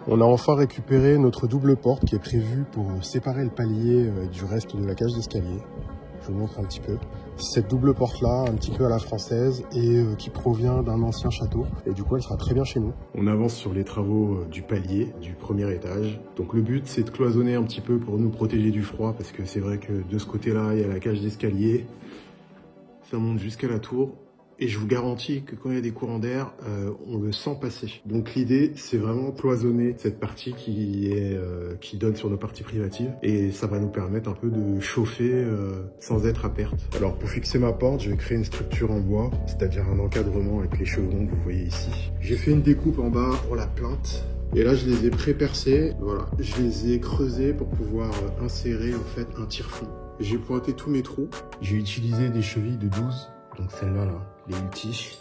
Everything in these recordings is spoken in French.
On a enfin récupéré notre double porte qui est prévue pour séparer le palier du reste de la cage d'escalier. Je vous montre un petit peu. Cette double porte-là, un petit peu à la française, et qui provient d'un ancien château. Et du coup, elle sera très bien chez nous. On avance sur les travaux du palier, du premier étage. Donc le but, c'est de cloisonner un petit peu pour nous protéger du froid, parce que c'est vrai que de ce côté-là, il y a la cage d'escalier. Ça monte jusqu'à la tour. Et je vous garantis que quand il y a des courants d'air, on le sent passer. Donc l'idée, c'est vraiment cloisonner cette partie qui donne sur nos parties privatives. Et ça va nous permettre un peu de chauffer sans être à perte. Alors pour fixer ma porte, je vais créer une structure en bois, c'est-à-dire un encadrement avec les chevrons que vous voyez ici. J'ai fait une découpe en bas pour la plainte. Et là, je les ai pré-percés. Voilà, je les ai creusés pour pouvoir insérer en fait un tire-fond. J'ai pointé tous mes trous. J'ai utilisé des chevilles de 12. Donc celle-là, les multis,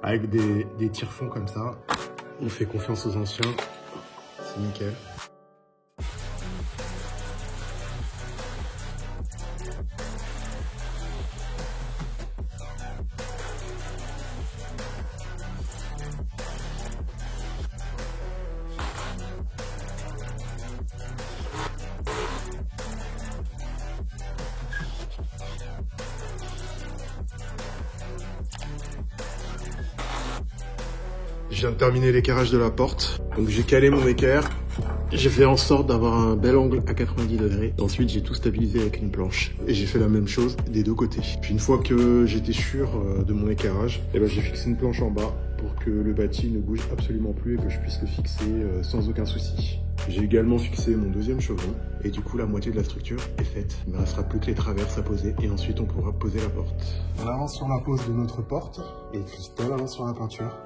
avec des tire-fonds comme ça. On fait confiance aux anciens, c'est nickel. Je viens de terminer l'équarrage de la porte. Donc j'ai calé mon équerre. J'ai fait en sorte d'avoir un bel angle à 90 degrés. Ensuite, j'ai tout stabilisé avec une planche. Et j'ai fait la même chose des deux côtés. Puis une fois que j'étais sûr de mon équarrage, j'ai fixé une planche en bas pour que le bâti ne bouge absolument plus et que je puisse le fixer sans aucun souci. J'ai également fixé mon deuxième chevron. Et du coup, la moitié de la structure est faite. Il ne me restera plus que les traverses à poser. Et ensuite, on pourra poser la porte. On avance sur la pose de notre porte. Et Christelle avance sur la peinture.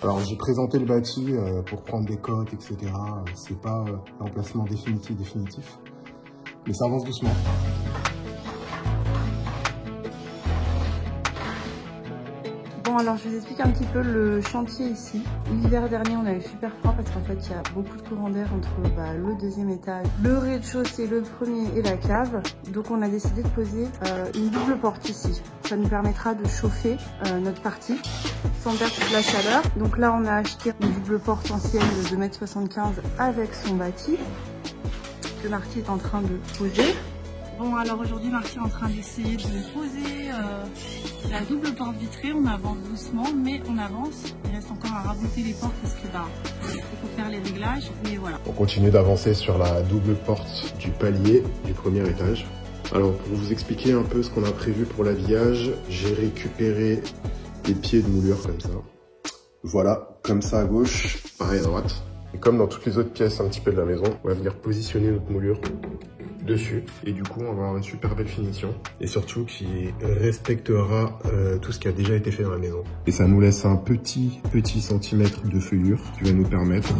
Alors j'ai présenté le bâti pour prendre des cotes, etc. C'est pas l'emplacement définitif, mais ça avance doucement. Bon, alors je vous explique un petit peu le chantier ici. L'hiver dernier, on a eu super froid parce qu'en fait, il y a beaucoup de courant d'air entre le deuxième étage, le rez-de-chaussée, le premier et la cave. Donc on a décidé de poser une double porte ici. Ça nous permettra de chauffer notre partie sans perdre de la chaleur. Donc là, on a acheté une double porte ancienne de 2,75 m avec son bâti que Marty est en train de poser. Bon, alors aujourd'hui, Marty est en train d'essayer de poser la double porte vitrée. On avance doucement, mais on avance. Il reste encore à rabouter les portes parce que il faut faire les réglages, mais voilà. On continue d'avancer sur la double porte du palier du premier étage. Alors pour vous expliquer un peu ce qu'on a prévu pour l'habillage, j'ai récupéré des pieds de moulure comme ça. Voilà, comme ça à gauche, pareil à droite. Et comme dans toutes les autres pièces un petit peu de la maison, on va venir positionner notre moulure dessus. Et du coup, on va avoir une super belle finition. Et surtout qui respectera tout ce qui a déjà été fait dans la maison. Et ça nous laisse un petit centimètre de feuillure qui va nous permettre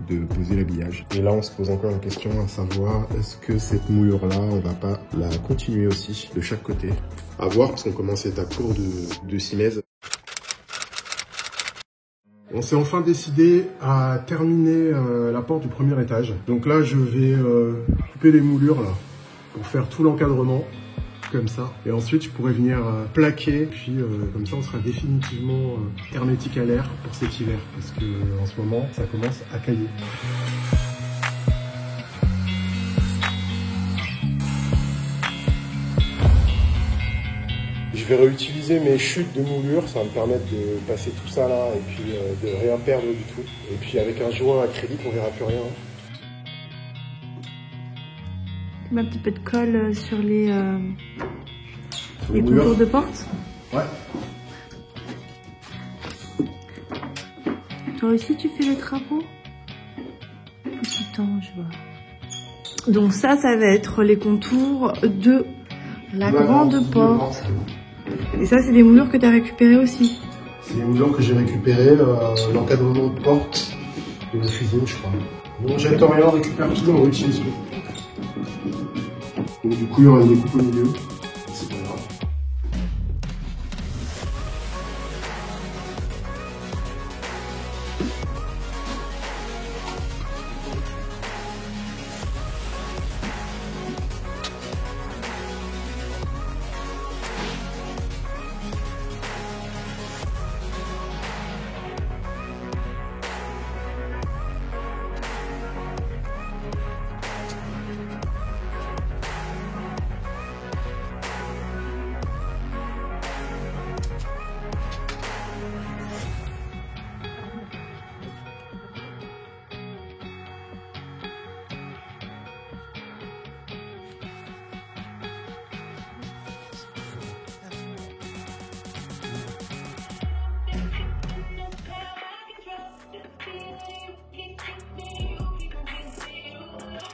de poser l'habillage. Et là, on se pose encore une question à savoir, est-ce que cette moulure-là, on va pas la continuer aussi de chaque côté? À voir, parce qu'on commence l'étape court de simèse. On s'est enfin décidé à terminer la porte du premier étage. Donc là, je vais couper les moulures là pour faire tout l'encadrement comme ça. Et ensuite, je pourrais venir plaquer. Puis comme ça, on sera définitivement hermétique à l'air pour cet hiver. Parce que en ce moment, ça commence à cailler. Je vais réutiliser mes chutes de moulure, ça va me permettre de passer tout ça là et puis de rien perdre du tout. Et puis avec un joint acrylique, on verra plus rien. Un petit peu de colle sur les contours de porte. Ouais. Toi aussi, tu fais les travaux? Petit ange, vois. Donc ça va être les contours de la grande porte. Et ça, c'est des moulures que tu as récupérées aussi? C'est des moulures que j'ai récupérées, l'encadrement de porte de la cuisine, je crois. On jette rien, on récupère tout, on réutilise tout. Donc du coup, il y aura une découpe au milieu. C'est pas grave.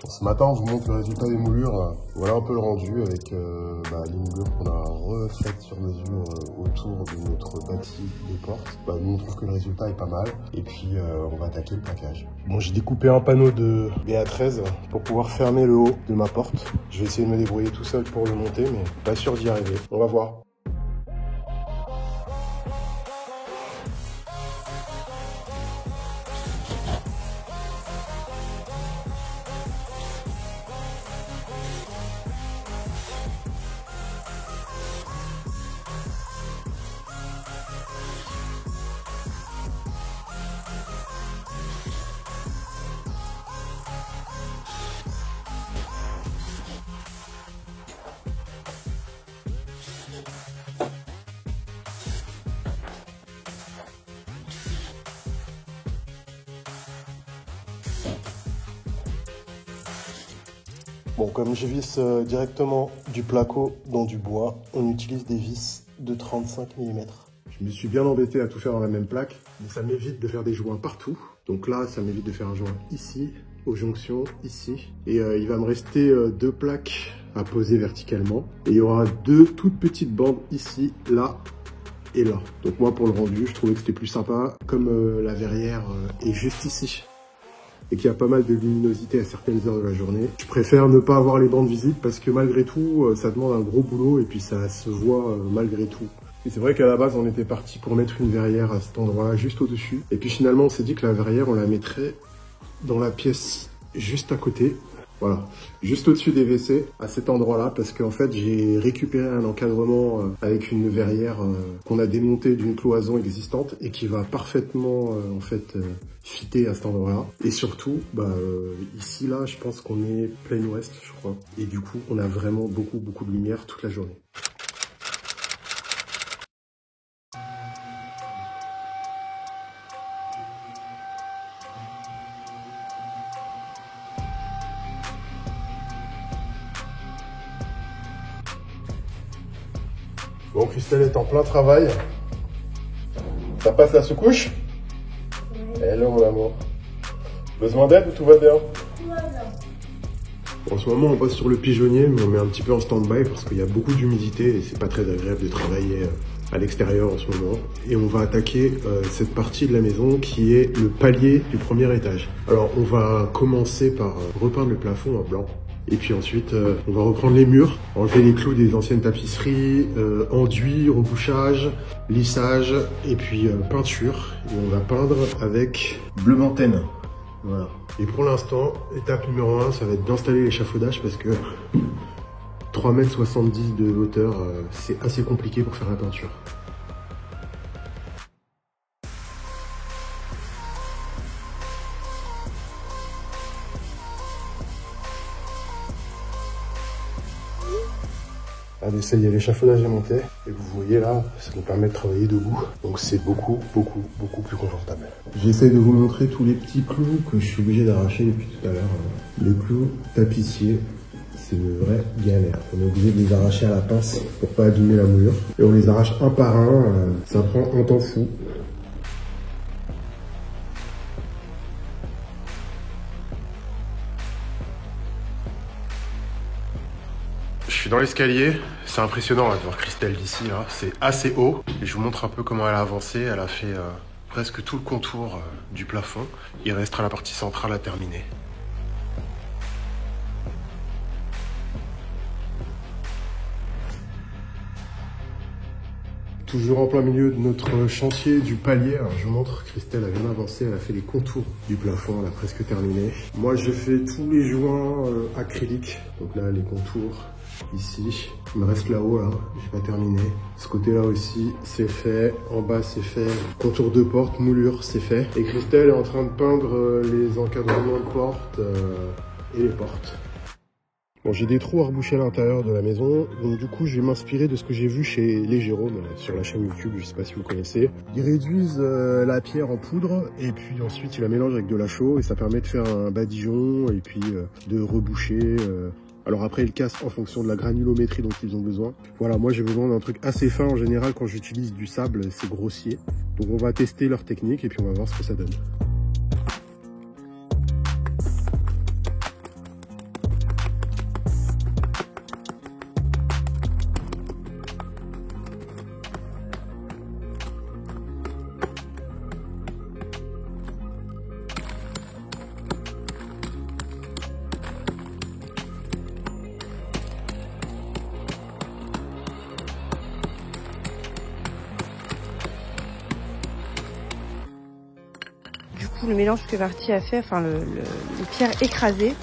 Ce matin, je vous montre le résultat des moulures. Voilà un peu le rendu avec les moulures qu'on a refaites sur mesure autour de notre bâti des portes. Nous, on trouve que le résultat est pas mal. Et puis, on va attaquer le plaquage. Bon, j'ai découpé un panneau de BA13 pour pouvoir fermer le haut de ma porte. Je vais essayer de me débrouiller tout seul pour le monter, mais pas sûr d'y arriver. On va voir. Bon, comme je visse directement du placo dans du bois, on utilise des vis de 35 mm. Je me suis bien embêté à tout faire dans la même plaque, mais ça m'évite de faire des joints partout. Donc là, ça m'évite de faire un joint ici, aux jonctions, ici. Et il va me rester 2 plaques à poser verticalement. Et il y aura 2 toutes petites bandes ici, là et là. Donc moi, pour le rendu, je trouvais que c'était plus sympa. Comme la verrière est juste ici, et qu'il y a pas mal de luminosité à certaines heures de la journée, je préfère ne pas avoir les bandes visibles parce que malgré tout, ça demande un gros boulot et puis ça se voit malgré tout. Et c'est vrai qu'à la base, on était parti pour mettre une verrière à cet endroit-là, juste au-dessus. Et puis finalement, on s'est dit que la verrière, on la mettrait dans la pièce juste à côté. Voilà, juste au-dessus des WC, à cet endroit-là, parce qu'en fait, j'ai récupéré un encadrement avec une verrière qu'on a démontée d'une cloison existante et qui va parfaitement, fitter à cet endroit-là. Et surtout, ici, là, je pense qu'on est plein ouest, je crois. Et du coup, on a vraiment beaucoup de lumière toute la journée. Bon, Christelle est en plein travail. Ça passe la sous-couche? Hello mon amour. Besoin d'aide ou tout va bien? Tout va bien. En ce moment, on passe sur le pigeonnier, mais on met un petit peu en stand-by parce qu'il y a beaucoup d'humidité et c'est pas très agréable de travailler à l'extérieur en ce moment. Et on va attaquer cette partie de la maison qui est le palier du premier étage. Alors, on va commencer par repeindre le plafond en blanc. Et puis ensuite, on va reprendre les murs, enlever les clous des anciennes tapisseries, enduit, rebouchage, lissage, et puis peinture. Et on va peindre avec bleu Mantaine. Voilà. Et pour l'instant, étape numéro 1, ça va être d'installer l'échafaudage parce que 3,70 m de hauteur, c'est assez compliqué pour faire la peinture. Allez, ça y est, l'échafaudage est monté. Et vous voyez là, ça nous permet de travailler debout. Donc c'est beaucoup plus confortable. J'essaie de vous montrer tous les petits clous que je suis obligé d'arracher depuis tout à l'heure. Les clous tapissiers, c'est une vraie galère. On est obligé de les arracher à la pince pour pas abîmer la moulure. Et on les arrache un par un, ça prend un temps fou. Je suis dans l'escalier, c'est impressionnant de voir Christelle d'ici, là. C'est assez haut. Et je vous montre un peu comment elle a avancé. Elle a fait presque tout le contour du plafond. Il restera la partie centrale à terminer. Toujours en plein milieu de notre chantier du palier. Alors je vous montre, Christelle a bien avancé, elle a fait les contours du plafond, elle a presque terminé. Moi j'ai fait tous les joints acryliques. Donc là les contours ici. Il me reste là-haut là, j'ai pas terminé. Ce côté-là aussi, c'est fait. En bas c'est fait. Contour de porte, moulure, c'est fait. Et Christelle est en train de peindre les encadrements de porte et les portes. Bon, j'ai des trous à reboucher à l'intérieur de la maison, donc du coup je vais m'inspirer de ce que j'ai vu chez les Jérôme sur la chaîne YouTube, je sais pas si vous connaissez. Ils réduisent la pierre en poudre et puis ensuite ils la mélangent avec de la chaux et ça permet de faire un badigeon et puis de reboucher. Alors après ils cassent en fonction de la granulométrie dont ils ont besoin. Voilà, moi j'ai besoin d'un truc assez fin en général. Quand j'utilise du sable c'est grossier. Donc on va tester leur technique et puis on va voir ce que ça donne. Le mélange que Marty a fait, enfin les pierres écrasées,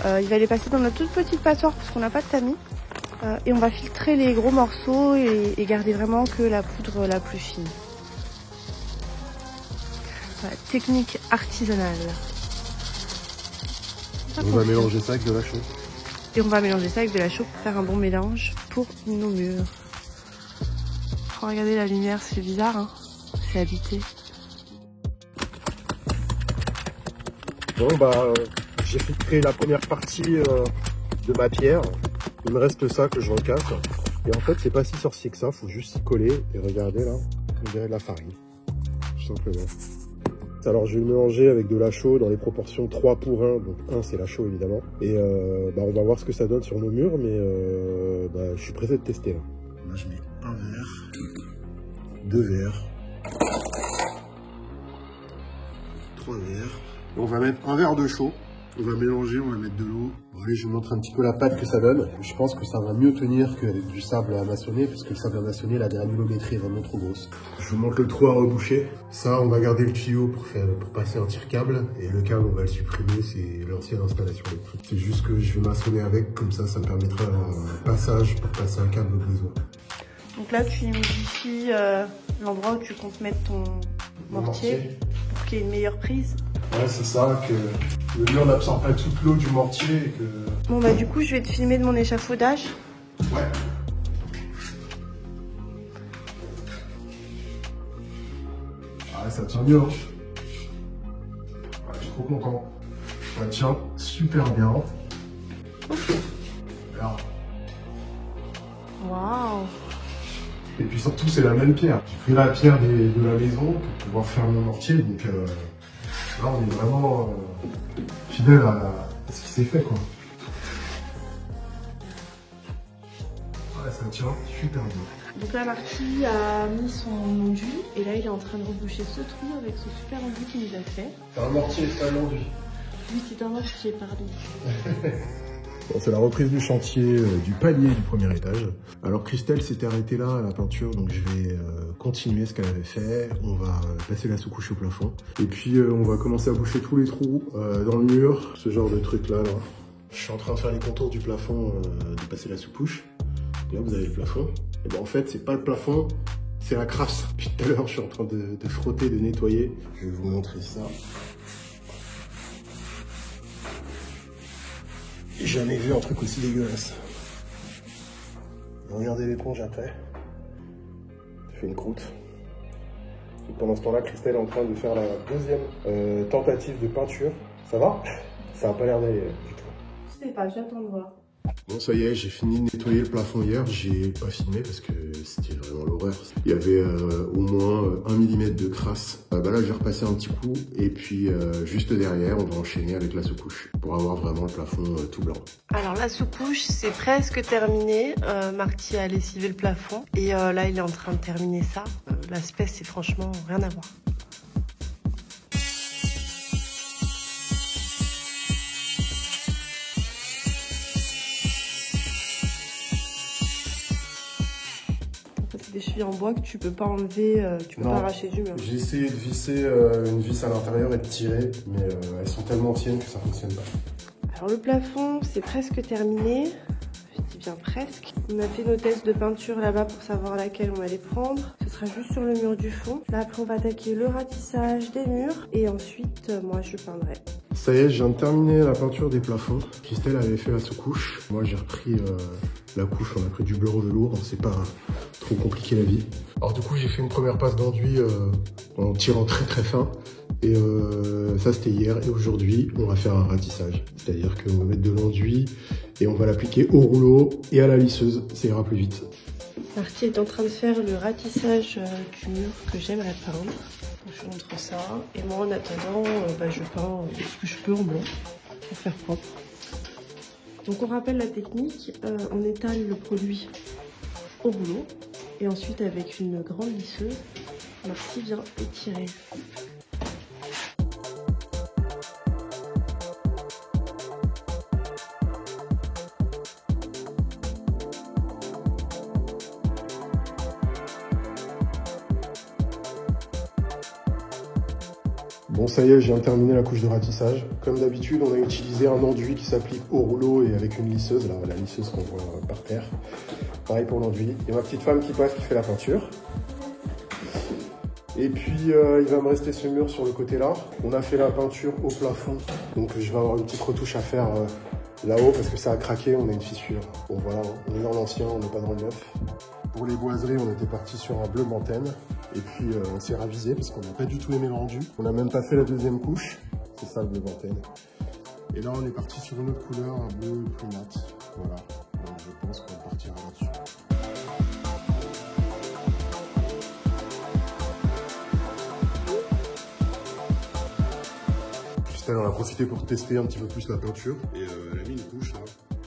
il va les passer dans notre toute petite passoire parce qu'on n'a pas de tamis et on va filtrer les gros morceaux et garder vraiment que la poudre la plus fine. Voilà, technique artisanale. On va mélanger ça avec de la chaux. Et on va mélanger ça avec de la chaux pour faire un bon mélange pour nos murs. Oh, regardez la lumière, c'est bizarre, hein, c'est habité. Bon bah j'ai filtré la première partie de ma pierre. Il me reste ça que je recasse. Et en fait c'est pas si sorcier que ça, faut juste s'y coller. Et regardez là, on dirait de la farine. Tout simplement. Alors je vais le mélanger avec de la chaux dans les proportions 3 pour 1. Donc 1 c'est la chaux évidemment. Et on va voir ce que ça donne sur nos murs. Mais je suis pressé de tester là. Là je mets un verre, 2 verres, 3 verres. On va mettre un verre de chaux, on va mélanger, on va mettre de l'eau. Bon, allez, je vous montre un petit peu la pâte que ça donne. Je pense que ça va mieux tenir qu'avec du sable à maçonner, parce que le sable à maçonner, la granulométrie est vraiment trop grosse. Je vous montre le trou à reboucher. Ça, on va garder le tuyau pour passer un tire-câble, et le câble, on va le supprimer, c'est l'ancienne installation électrique. C'est juste que je vais maçonner avec, comme ça me permettra un passage pour passer un câble au besoin. Donc là, tu humidifies l'endroit où tu comptes mettre ton mortier pour qu'il y ait une meilleure prise. Ouais, c'est ça, que le mur n'absorbe pas toute l'eau du mortier et que... Bon bah du coup, je vais te filmer de mon échafaudage. Ouais. Ah, ça tient bien. Ouais, je suis trop content. Ça tient super bien. Alors. Waouh. Et puis surtout, c'est la même pierre. J'ai pris la pierre de la maison pour pouvoir faire mon mortier, donc là, on est vraiment fidèle à ce qui s'est fait, quoi. Ouais, ça tient super bien. Donc là, Marty a mis son enduit et là, il est en train de reboucher ce trou avec ce super enduit qu'il nous a fait. C'est un mortier, c'est un enduit. Oui, c'est un mortier, pardon. Bon, c'est la reprise du chantier du palier du premier étage. Alors Christelle s'était arrêtée là à la peinture, donc je vais continuer ce qu'elle avait fait. On va passer la sous-couche au plafond. Et puis on va commencer à boucher tous les trous dans le mur, ce genre de truc là. Je suis en train de faire les contours du plafond, de passer la sous-couche. Là vous avez le plafond. Et ben en fait c'est pas le plafond, c'est la crasse. Depuis tout à l'heure je suis en train de frotter, de nettoyer. Je vais vous montrer ça. J'ai jamais vu un truc aussi dégueulasse. Regardez l'éponge après. Ça fait une croûte. Et pendant ce temps-là, Christelle est en train de faire la deuxième tentative de peinture. Ça va? Ça n'a pas l'air d'aller du tout. Je sais pas, j'attends de voir. Bon, ça y est, j'ai fini de nettoyer le plafond hier. J'ai pas filmé parce que c'était vraiment l'horreur. Il y avait au moins 1 mm de crasse. Là, j'ai repassé un petit coup. Et puis, juste derrière, on va enchaîner avec la sous-couche pour avoir vraiment le plafond tout blanc. Alors, la sous-couche, c'est presque terminé. Marty a lessivé le plafond. Et là, il est en train de terminer ça. L'aspect, c'est franchement rien à voir. essuie en bois que tu peux pas enlever, tu peux pas arracher du mur. J'ai essayé de visser une vis à l'intérieur et de tirer, mais elles sont tellement anciennes que ça fonctionne pas. Alors le plafond, c'est presque terminé. Je dis bien presque. On a fait nos tests de peinture là-bas pour savoir laquelle on allait prendre. Ce sera juste sur le mur du fond. Là après on va attaquer le ratissage des murs et ensuite moi je peindrai. Ça y est, je viens de terminer la peinture des plafonds. Christelle avait fait la sous-couche. Moi j'ai repris la couche, on a pris du bureau velours, c'est pas trop compliqué la vie. Alors du coup j'ai fait une première passe d'enduit en tirant très très fin. Et ça c'était hier et aujourd'hui on va faire un ratissage. C'est-à-dire qu'on va mettre de l'enduit et on va l'appliquer au rouleau et à la lisseuse, ça ira plus vite. Marty est en train de faire le ratissage du mur que j'aimerais peindre. Je vous montre ça. Et moi en attendant, je peins ce que je peux en blanc pour faire propre. Donc on rappelle la technique, on étale le produit au rouleau et ensuite avec une grande lisseuse, Marty vient étirer. Bon ça y est, je viens de terminer la couche de ratissage. Comme d'habitude, on a utilisé un enduit qui s'applique au rouleau et avec une lisseuse, là, la lisseuse qu'on voit par terre. Pareil pour l'enduit. Et ma petite femme qui passe, qui fait la peinture. Et puis il va me rester ce mur sur le côté là. On a fait la peinture au plafond, donc je vais avoir une petite retouche à faire là-haut parce que ça a craqué, on a une fissure. Bon voilà, on est dans l'ancien, on n'est pas dans le neuf. Pour les boiseries, on était parti sur un bleu bantène. Et puis on s'est ravisé parce qu'on n'a pas du tout aimé le rendu. On n'a même pas fait la deuxième couche. C'est ça le bleu bantène. Et là on est parti sur une autre couleur, un bleu plus mat. Voilà. Donc je pense qu'on partira là-dessus. Christelle en a profité pour tester un petit peu plus la peinture. Et elle a mis une couche là.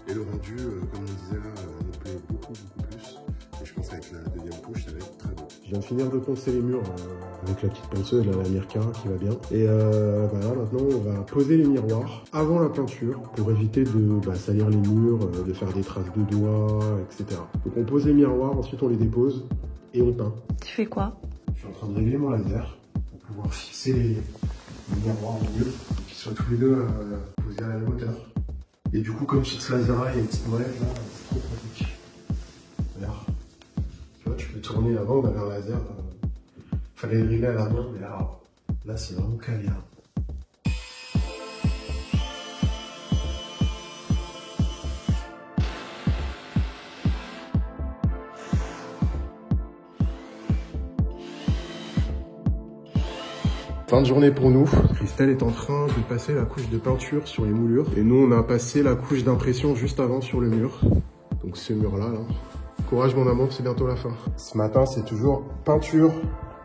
Et le rendu, comme on disait là, nous plaît beaucoup plus. Et je pense qu'avec la deuxième couche, ça va être très beau. Je viens de finir de poncer les murs avec la petite ponceuse, la Mirka qui va bien. Et voilà, maintenant on va poser les miroirs avant la peinture pour éviter de salir les murs, de faire des traces de doigts, etc. Donc on pose les miroirs, ensuite on les dépose et on peint. Tu fais quoi? Je suis en train de régler mon laser pour pouvoir fixer les miroirs au mieux, qu'ils soient tous les deux posés à la même hauteur. Et du coup, comme sur ce laser-là, il y a une petite molette là, c'est trop pratique. Regarde. Tu vois, tu peux tourner avant, on avait un laser. Fallait le régler à la main, mais là c'est vraiment calé. Hein. Fin de journée pour nous. Christelle est en train de passer la couche de peinture sur les moulures. Et nous, on a passé la couche d'impression juste avant sur le mur. Donc ce mur-là, là. Courage mon amour, c'est bientôt la fin. Ce matin, c'est toujours peinture.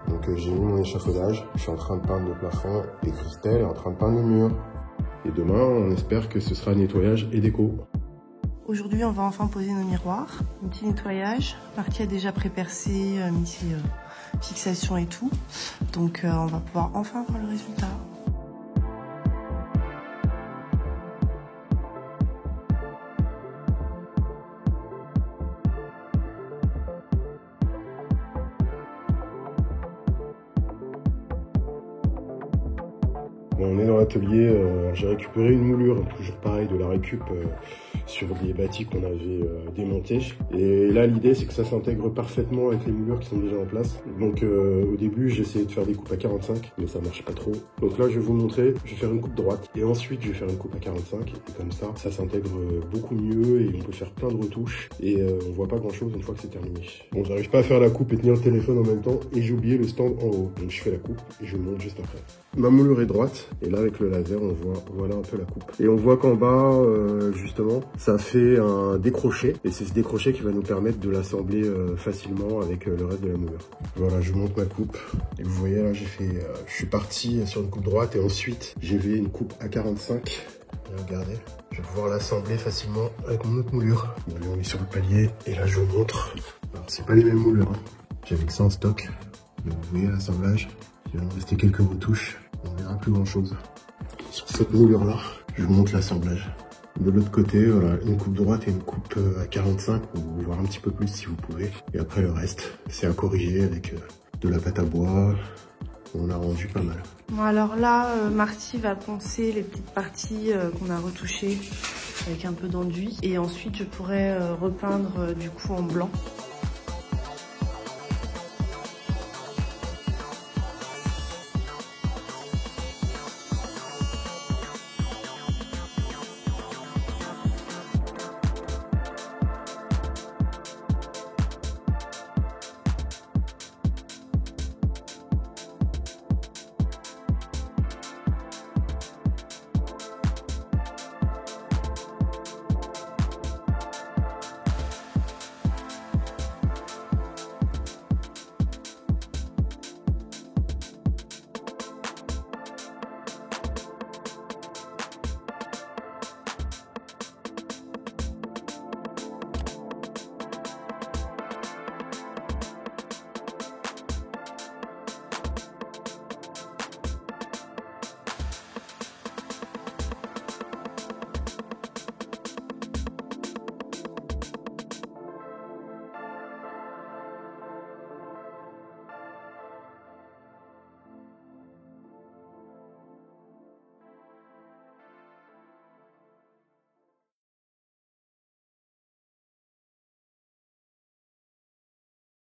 Donc j'ai mis mon échafaudage. Je suis en train de peindre le plafond. Et Christelle est en train de peindre le mur. Et demain, on espère que ce sera nettoyage et déco. Aujourd'hui, on va enfin poser nos miroirs. Un petit nettoyage. Marty a déjà pré-percé, mis ses fixations et tout. Donc, on va pouvoir enfin voir le résultat. Bon, on est dans l'atelier, j'ai récupéré une moulure, toujours pareil, de la récup sur des bâtis qu'on avait démontés. Et là, l'idée, c'est que ça s'intègre parfaitement avec les moulures qui sont déjà en place. Donc au début, j'ai essayé de faire des coupes à 45, mais ça marche pas trop. Donc là, je vais vous montrer, je vais faire une coupe droite. Et ensuite, je vais faire une coupe à 45. Et comme ça s'intègre beaucoup mieux et on peut faire plein de retouches. Et on voit pas grand-chose une fois que c'est terminé. Bon, j'arrive pas à faire la coupe et tenir le téléphone en même temps. Et j'ai oublié le stand en haut. Donc je fais la coupe et je monte juste après. Ma moulure est droite. Et là, avec le laser, on voit, voilà un peu la coupe. Et on voit qu'en bas, justement, ça fait un décroché. Et c'est ce décroché qui va nous permettre de l'assembler facilement avec le reste de la moulure. Voilà, je monte ma coupe. Et vous voyez, là, j'ai fait, je suis parti sur une coupe droite. Et ensuite, j'ai fait une coupe à 45. Regardez, je vais pouvoir l'assembler facilement avec mon autre moulure. Bon, allez, on est sur le palier. Et là, je vous montre. Alors, c'est pas les mêmes moulures. Hein. J'avais que ça en stock. Donc, vous voyez l'assemblage. Il va me rester quelques retouches. On verra plus grand chose. Sur cette moulure là, je vous montre l'assemblage. De l'autre côté, voilà, une coupe droite et une coupe à 45, ou voire un petit peu plus si vous pouvez. Et après le reste, c'est à corriger avec de la pâte à bois. On a rendu pas mal. Bon alors là, Marty va poncer les petites parties qu'on a retouchées avec un peu d'enduit. Et ensuite, je pourrais repeindre du coup en blanc.